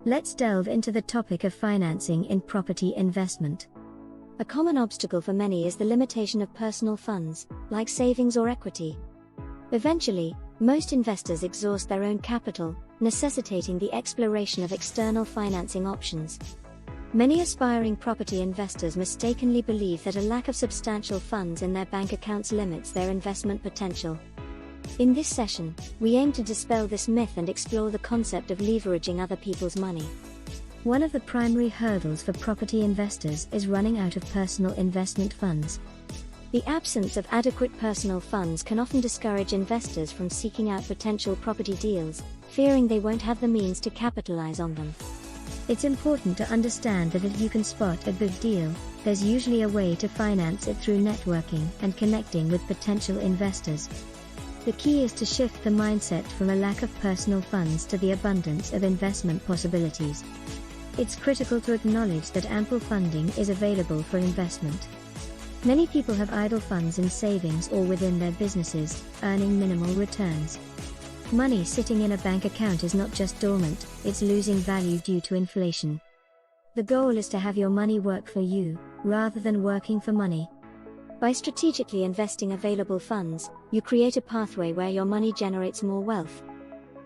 Let's delve into the topic of financing in property investment. A common obstacle for many is the limitation of personal funds, like savings or equity. Eventually, most investors exhaust their own capital, necessitating the exploration of external financing options. Many aspiring property investors mistakenly believe that a lack of substantial funds in their bank accounts limits their investment potential. In this session, we aim to dispel this myth and explore the concept of leveraging other people's money. One of the primary hurdles for property investors is running out of personal investment funds. The absence of adequate personal funds can often discourage investors from seeking out potential property deals, fearing they won't have the means to capitalize on them. It's important to understand that if you can spot a good deal, there's usually a way to finance it through networking and connecting with potential investors. The key is to shift the mindset from a lack of personal funds to the abundance of investment possibilities. It's critical to acknowledge that ample funding is available for investment. Many people have idle funds in savings or within their businesses, earning minimal returns. Money sitting in a bank account is not just dormant, it's losing value due to inflation. The goal is to have your money work for you, rather than working for money. By strategically investing available funds, you create a pathway where your money generates more wealth.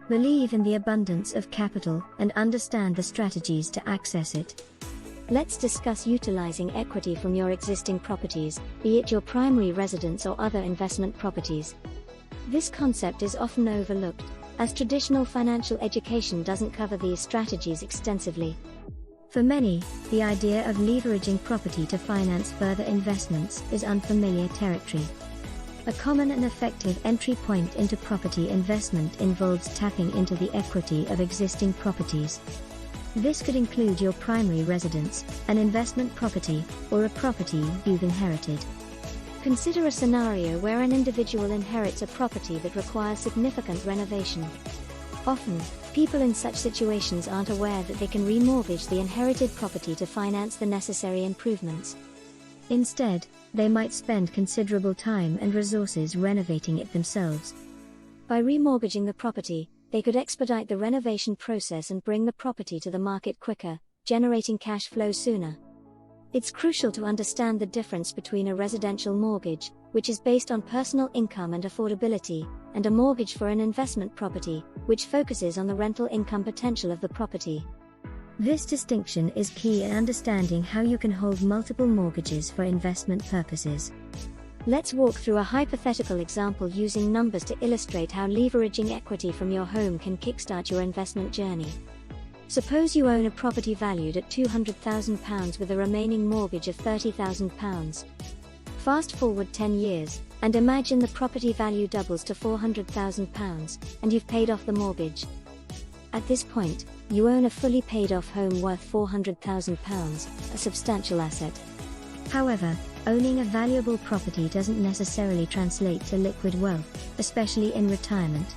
Believe in the abundance of capital and understand the strategies to access it. Let's discuss utilizing equity from your existing properties, be it your primary residence or other investment properties. This concept is often overlooked, as traditional financial education doesn't cover these strategies extensively. For many, the idea of leveraging property to finance further investments is unfamiliar territory. A common and effective entry point into property investment involves tapping into the equity of existing properties. This could include your primary residence, an investment property, or a property you've inherited. Consider a scenario where an individual inherits a property that requires significant renovation. Often, people in such situations aren't aware that they can remortgage the inherited property to finance the necessary improvements. Instead, they might spend considerable time and resources renovating it themselves. By remortgaging the property, they could expedite the renovation process and bring the property to the market quicker, generating cash flow sooner. It's crucial to understand the difference between a residential mortgage, which is based on personal income and affordability, and a mortgage for an investment property, which focuses on the rental income potential of the property. This distinction is key in understanding how you can hold multiple mortgages for investment purposes. Let's walk through a hypothetical example using numbers to illustrate how leveraging equity from your home can kickstart your investment journey. Suppose you own a property valued at £200,000 with a remaining mortgage of £30,000. Fast forward 10 years, and imagine the property value doubles to £400,000, and you've paid off the mortgage. At this point, you own a fully paid off home worth £400,000, a substantial asset. However, owning a valuable property doesn't necessarily translate to liquid wealth, especially in retirement.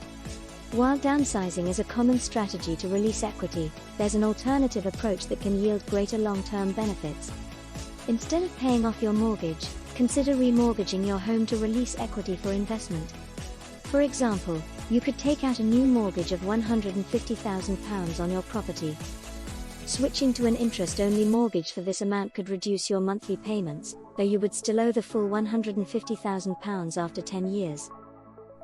While downsizing is a common strategy to release equity, there's an alternative approach that can yield greater long-term benefits. Instead of paying off your mortgage, consider remortgaging your home to release equity for investment. For example, you could take out a new mortgage of £150,000 on your property. Switching to an interest-only mortgage for this amount could reduce your monthly payments, though you would still owe the full £150,000 after 10 years.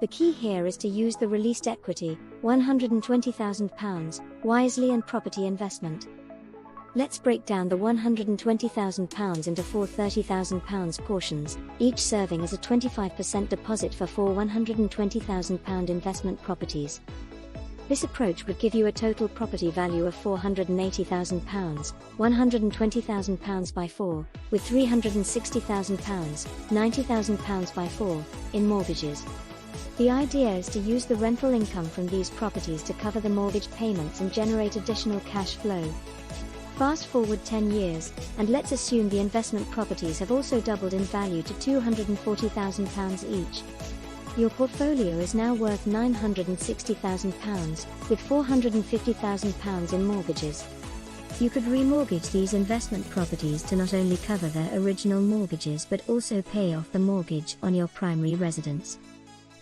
The key here is to use the released equity, £120,000, wisely in property investment. Let's break down the £120,000 into four £30,000 portions, each serving as a 25% deposit for four £120,000 investment properties. This approach would give you a total property value of £480,000, £120,000 by 4, with £360,000, £90,000 by 4, in mortgages. The idea is to use the rental income from these properties to cover the mortgage payments and generate additional cash flow. Fast forward 10 years, and let's assume the investment properties have also doubled in value to £240,000 each. Your portfolio is now worth £960,000, with £450,000 in mortgages. You could remortgage these investment properties to not only cover their original mortgages but also pay off the mortgage on your primary residence.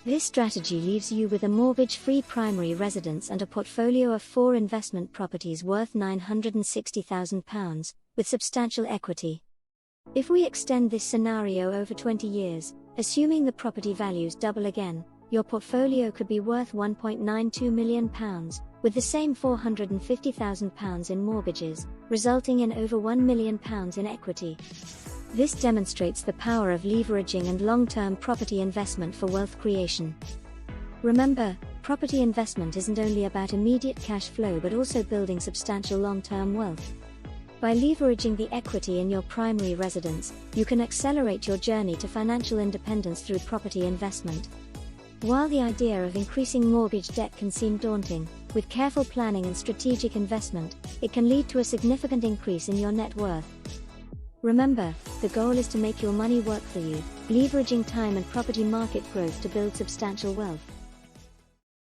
This strategy leaves you with a mortgage-free primary residence and a portfolio of 4 investment properties worth £960,000, with substantial equity. If we extend this scenario over 20 years, assuming the property values double again, your portfolio could be worth £1.92 million, with the same £450,000 in mortgages, resulting in over £1 million in equity. This demonstrates the power of leveraging and long-term property investment for wealth creation. Remember, property investment isn't only about immediate cash flow but also building substantial long-term wealth. By leveraging the equity in your primary residence, you can accelerate your journey to financial independence through property investment. While the idea of increasing mortgage debt can seem daunting, with careful planning and strategic investment, it can lead to a significant increase in your net worth. Remember, the goal is to make your money work for you, leveraging time and property market growth to build substantial wealth.